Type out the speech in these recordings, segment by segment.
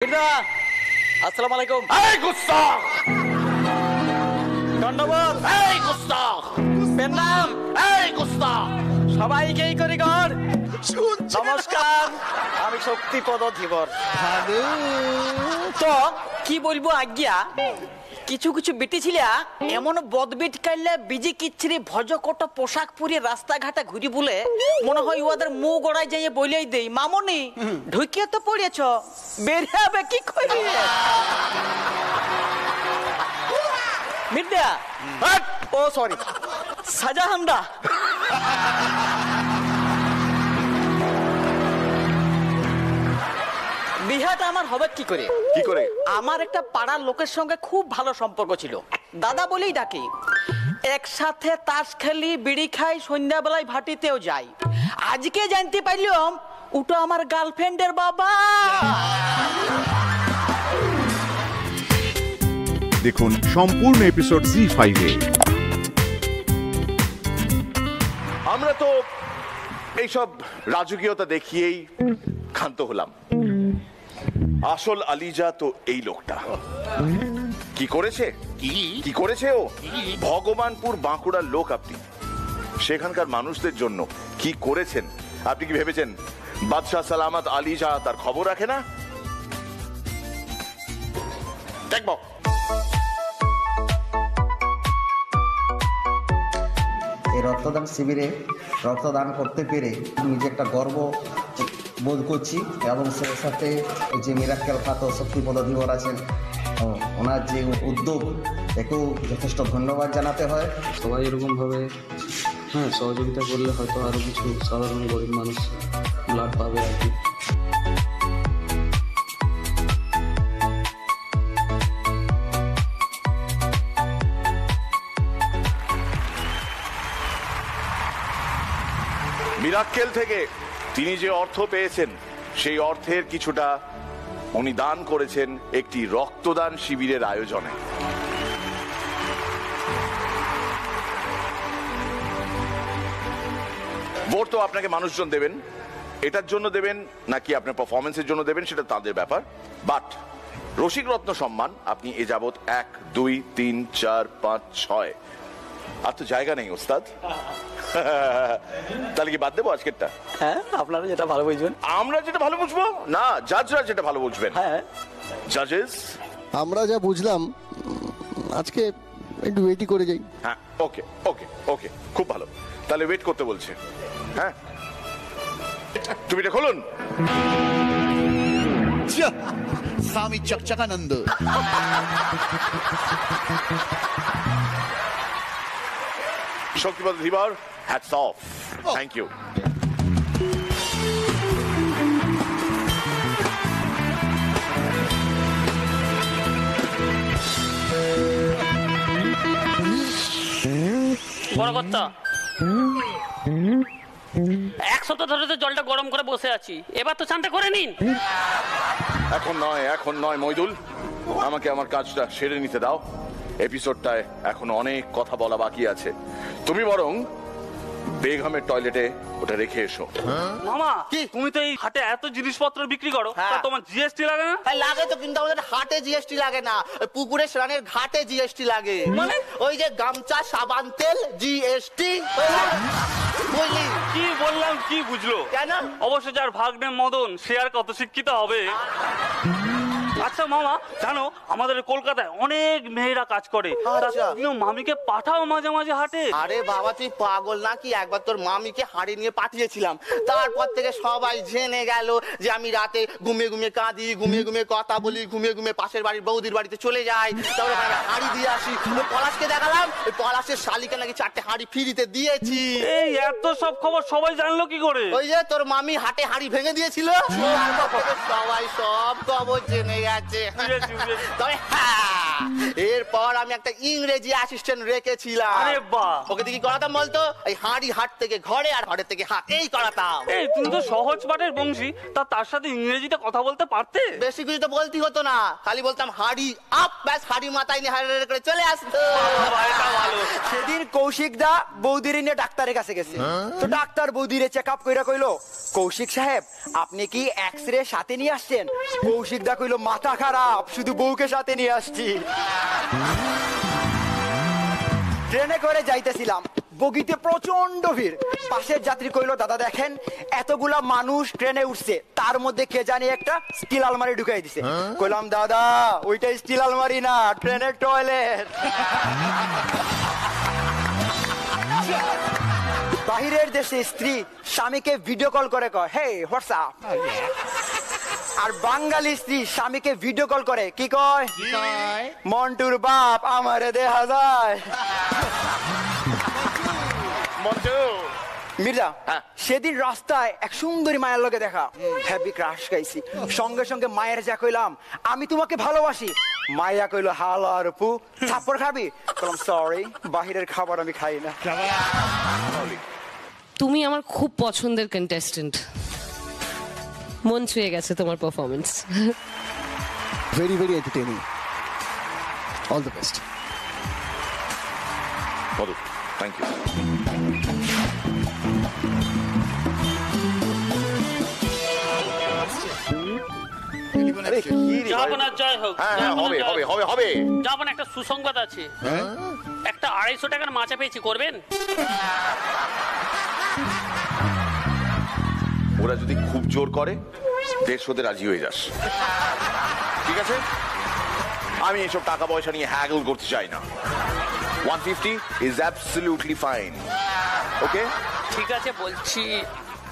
আসসালামু আলাইকুম। এই গুস্তাখ! ধন্যবাদ। এই গুস্তাখ! প্রণাম। এই গুস্তাখ! সবাইকে করি ঘর নমস্কার। আমি শক্তিপদ ধীবর। তো কি বলবো আজ্ঞা, কিছু কিছু বেটি ছিলা এমন বদবিট কাইলে বিজি কিচ্ছিরি ভজকট পোশাক পরে রাস্তাঘাটে ঘুরি বলে মনে হয় ওদের মুখ গড়ায় যাইয়ে বলেই দেই, মামনি ঢুকিয়ে তো পড়েছ, বের হবে কি করি? মির্জা, ও সরি, শাহজাহানদা। বিহাটা আমার হবে কি করে? কি করে? আমার একটা পাড়ার লোকের সঙ্গে খুব ভালো সম্পর্ক ছিল, দাদা বলেই ডাকি। একসাথে তাস খেলি, বিড়ি খাই, সন্ধ্যাবেলায় ভাটিতেও যাই। আজকে জানতে পারলাম ওটা আমার গার্লফ্রেন্ডের বাবা। দেখুন সম্পূর্ণ এপিসোড জি5 এ। আমরা তো এইসব রাজকীয়তা দেখিয়েই ক্ষান্ত হলাম। আসল আলিজা তো এই লোকটা। কি করেছে? কি করেছে ও? ভগবানপুর বাঁকুড়ার লোক আপনি, সেখানকার মানুষদের জন্য কি করেছেন? আপনি কি ভেবেছেন বাদশাহ সালামত আলিজা তার খবর রাখে না? দেখব এই রক্তদান শিবিরে রক্তদান করতে পেরে নিজে একটা গর্ব বোধ করছি, এবং সেই সাথে যে মিরাক্কেল খ্যাত শক্তিপদ ধীবর আছেন, ওনার যে উদ্যোগ, একেও যথেষ্ট ধন্যবাদ জানাতে হয়। সবাই এরকমভাবে সহযোগিতা করলে হয়তো আরও কিছু সাধারণ গরিব মানুষ ব্লাড পাবে আর কি। মিরাক্কেল থেকে তিনি যে অর্থ পেয়েছেন, সেই অর্থের কিছুটা উনি দান করেছেন একটি রক্তদান শিবিরের আয়োজনে। ভোট তো আপনাকে মানুষজন দেবেন, এটার জন্য দেবেন নাকি আপনার পারফরমেন্সের জন্য দেবেন সেটা তাদের ব্যাপার। বাট রসিক রত্ন সম্মান আপনি এ যাবৎ 1, 2, 3, 4, 5, 6 আর তো জায়গা নেই ওস্তাদ। তাহলে কি বাদ দেবো আজকেরটা? হ্যাঁ, আপনারা যেটা ভালো বুঝবেন। আমরা যেটা ভালো বুঝবো না, জাজরা যেটা ভালো বুঝবেন। হ্যাঁ, জাজেস আমরা যা বুঝলাম আজকে একটু ওয়েটই করে যাই। হ্যাঁ, ওকে ওকে ওকে, খুব ভালো। তাহলে ওয়েট করতে বলছে। হ্যাঁ, তুমি এটা খুলুন। Swami Chakchakananda. Shaktipada Dhibar, hats off. Thank you. বড় কর্তা, 1 সপ্তাহ ধরে তো জলটা গরম করে বসে আছি, এবার তো চানটা করে নিন। এখন নয় মইদুল, আমাকে আমার কাজটা সেরে নিতে দাও। এপিসোডটায় এখনো অনেক কথা বলা বাকি আছে। তুমি বরং বেগমের টয়লেটে ওটা রেখে এসো। মামা, তুমি তো এই হাটে এত জিনিসপত্র বিক্রি করো, তা তোমার জিএসটি লাগে না? লাগে তো, কিন্তু আমাদের হাটে জিএসটি লাগে না, পুকুরে স্নানের ঘাটে জিএসটি লাগে। মানে ওই যে গামছা, সাবান, তেল, জিএসটি। বুঝলি কি বললাম, কি বুঝলো? কেন? অবশ্য যার ভাগ্নে মদন, সে আর কত শিক্ষিত হবে। আচ্ছা মামা, জানো আমাদের কলকাতায় অনেক মেয়েরা কাজ করে, তুমিও মামিকে পাঠাও মাঝে মাঝে হাটে। আরে বাবা, তুই পাগল নাকি? একবার তোর মামিকে হাড়ি নিয়ে পাঠিয়েছিলাম, তারপর থেকে সবাই জেনে গেল যে আমি রাতে ঘুমিয়ে ঘুমিয়ে কাঁদি, ঘুমিয়ে ঘুমিয়ে কথা বলি, ঘুমিয়ে ঘুমিয়ে পাশের বাড়ির বৌদির বাড়িতে চলে যাই, তারপরে হাড়ি দিয়ে আসি। পলাশকে দেখালাম, পলাশের শালিকে নাকি 4টে হাড়ি ফ্রিতে দিয়েছি। এই এত সব খবর সবাই জানলো কি করে? ওই যে তোর মামি হাটে হাড়ি ভেঙে দিয়েছিল, সবাই সব খবর জেনে গেছে। তবে এরপর আমি একটা ইংরেজি অ্যাসিস্ট্যান্ট রেখেছিলাম। আরে বাহ! ওকে দিয়ে কি করাতাম বলতো? এই হাড়ি হাট থেকে ঘরে, আর ঘরে থেকে হাট, এই করাতাম। এই তুমি তো সহজ পাঠের বংশী, তার সাথে ইংরেজিতে কথা বলতে পারতে? বেশি কিছু তো বলতে হতো না, খালি বলতাম হাড়ি আপ, ব্যাস হাড়ি মাথায় নিয়ে হাড়ি করে চলে আসতো। সেদিন কৌশিক দা বৌদির নিয়ে ডাক্তারের কাছে গেছে, তো ডাক্তার বৌদিরে চেক আপ কইরা কইলো, কৌশিক সাহেব আপনি কি এক্স রে সাথে নিয়ে আসছেন? কৌশিক দা কইলো, মাথা খারাপ, শুধু বউকে সাথে নিয়ে আসছি। ট্রেনে করে যাইতেছিলাম, বগিতে প্রচন্ড ভিড়। পাশের যাত্রী কইলো, দাদা দেখেন এতগুলা মানুষ ট্রেনে উঠছে, তার মধ্যে কে জানি একটা স্টিল আলমারি ঢুকাই দিছে। কইলাম, দাদা ওইটা স্টিল আলমারি না, ট্রেনের টয়লেট। বাহিরের দেশে স্ত্রী স্বামীকে ভিডিও কল করে কয়, হে হোয়াটসঅ্যাপ। আর বাঙালি স্ত্রী স্বামীকে ভিডিও কল করে কি কয়, মন্টুর বাপ আমারে দেখা যায়। মির্জা, সেদিন রাস্তায় এক সুন্দরী মায়ের লগে দেখা, হ্যাপি ক্রাশ খাইছি। সঙ্গে সঙ্গে মায়ের যা কইলাম, আমি তোমাকে ভালোবাসি। মাইয়া কইলো, হালো আর পু থাপ্পড় খাবি? বললাম, সরি, বাহিরের খাবার আমি খাই না। তুমি আমার খুব পছন্দের কন্টেস্টেন্ট, মন ছুঁয়ে গেছে তোমার performance. Very very entertaining, all the best. Thank you. জয় হোক। একটা সুসংবাদ আছে, একটা 250 টাকার মাচা পেয়েছি, করবেন? ওরা যদি খুব জোর করে 150 রাজি হয়ে যাস, ঠিক আছে? আমি এসব টাকা পয়সা নিয়ে হ্যাগল করতে চাই না। 150 is absolutely fine. ওকে, ঠিক আছে, বলছি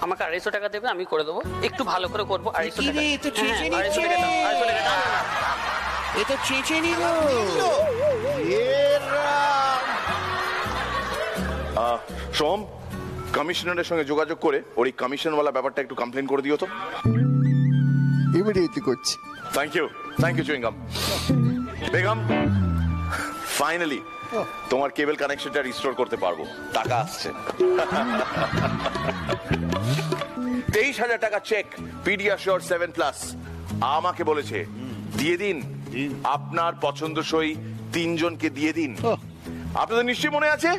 আমাকে 250 টাকা দেবে, আমি করে দেবো, একটু ভালো করে করবো। 250 টাকা। সোম, কমিশনারের সঙ্গে যোগাযোগ করে ওর এই কমিশনওয়ালা ব্যাপারটা একটু কমপ্লেন করে দিও তো। ইমিডিয়েটলি করছি। Thank you chewing gum. বেগম, ফাইনালি তোমার কেবল কানেকশনটা রিস্টোর করতে পারবো, টাকা আসছে। 23,000 টাকা চেক পিডিয়াশিওর 7+ আমাকে বলেছে দিয়ে দিন, আপনার পছন্দসই 3 জনকে দিয়ে দিন। আপনাদের নিশ্চয়ই মনে আছে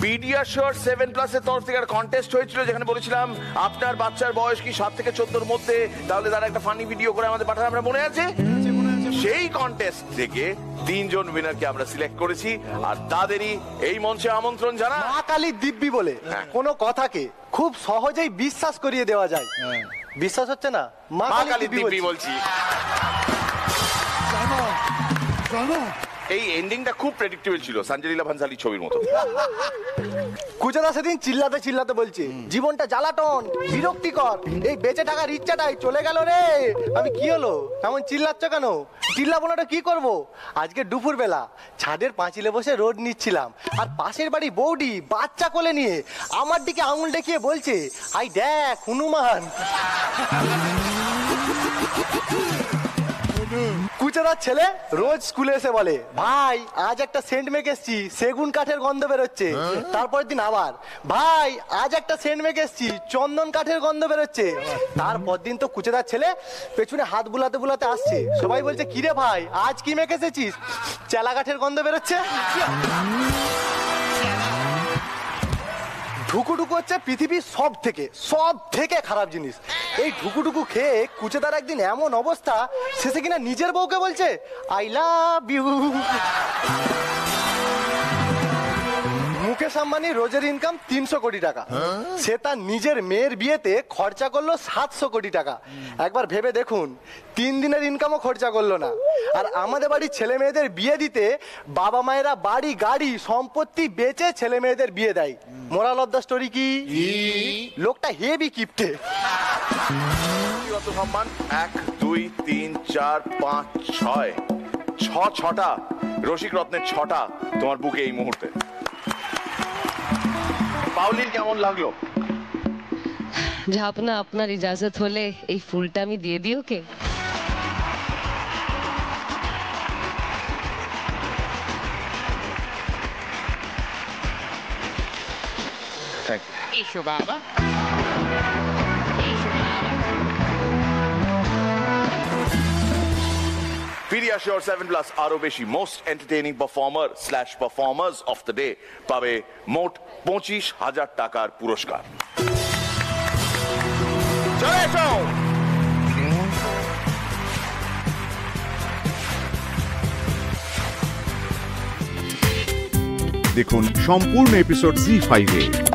পিডিয়াশিওর 7+ এর তরফ থেকে কন্টেস্ট হয়েছিল, যেখানে বলেছিলাম আপনার বাচ্চার বয়স কি 7 থেকে 14-র মধ্যে, তাহলে তারা একটা ফানি ভিডিও করে আমাদের পাঠান। আমরা মনে আছে? সেই কন্টেস্ট থেকে 3 জন উইনারকে আমরা সিলেক্ট করেছি, আর তাদেরই এই মঞ্চে আমন্ত্রণ জানা। মা কালী দিব্যি বলে কোনো কথাকে খুব সহজেই বিশ্বাস করিয়ে দেওয়া যায়। বিশ্বাস হচ্ছে না? মা কালী দিব্যি বলছি। এই এন্ডিংটা খুব প্রেডিক্টেবল ছিল, সঞ্জয় লীলা ভানসালী ছবির মতো। কুচেদা সেদিন চিল্লাতে চিল্লাতে বলছে, জীবনটা জ্বালাটন, বিরক্তিকর, এই বেঁচে থাকার ইচ্ছাটাই চলে গেল রে। আমি, কি হলো এমন চিল্লাচ্ছ কেন? চিল্লাবো না কি করবো? আজকে দুপুর বেলা ছাদের পাঁচিলে বসে রোদ নিচ্ছিলাম, আর পাশের বাড়ি বৌদি বাচ্চা কোলে নিয়ে আমার দিকে আঙুল দেখিয়ে বলছে, আই দেখ হনুমান। কুচেদার ছেলে রোজ স্কুলে এসে বলে, ভাই আজ একটা সেন্ট মেকে এসছি, সেগুন কাঠের গন্ধ বেরোচ্ছে। তারপরের দিন আবার, ভাই আজ একটা সেন্ট মেকে এসছি, চন্দন কাঠের গন্ধ বেরোচ্ছে। তারপর দিন তো কুচেদার ছেলে পেছনে হাত বুলাতে বুলাতে আসছে, সবাই বলছে, কিরে ভাই আজ কি মেকে এসেছিস? চেলা কাঠের গন্ধ বেরোচ্ছে। ঢুকুটুকু হচ্ছে পৃথিবীর সব থেকে খারাপ জিনিস। এই ঢুকুটুকু খেয়ে কুচেদার একদিন এমন অবস্থা, শেষে কিনা নিজের বউকে বলছে, I love you. Mukesh Ambani রোজের ইনকাম 300 কোটি টাকা, সে তার নিজের মেয়ের বিয়েতে খরচা করলো 700 কোটি টাকা। একবার ভেবে দেখুন, 3 দিনের ইনকামও খরচা করলো না। আর আমাদের বাড়ির ছেলে মেয়েদের বিয়ে দিতে বাবা মায়েরা বাড়ি গাড়ি সম্পত্তি বেচে ছেলে মেয়েদের বিয়ে দেয়। মোরাল অফ দ্য স্টোরি কি? লোকটা হেভি কিপটে। সম্মান 1 2 3 4 5 6 6টা রসিক রত্নের 6টা তোমার বুকে এই মুহূর্তে। পাউলিন, কেমন লাগলো? ঝাপনা, আপনার ইজাজত হলে এই ফুলটা আমি দিয়ে দিই ওকে। এসো বাবা। পিডিয়াশিওর 7+ আরো বেশি most entertaining performers of the day পাবে মোট 25,000 টাকার পুরস্কার। চলে এসো। দেখুন সম্পূর্ণ এপিসোড জি5-এ।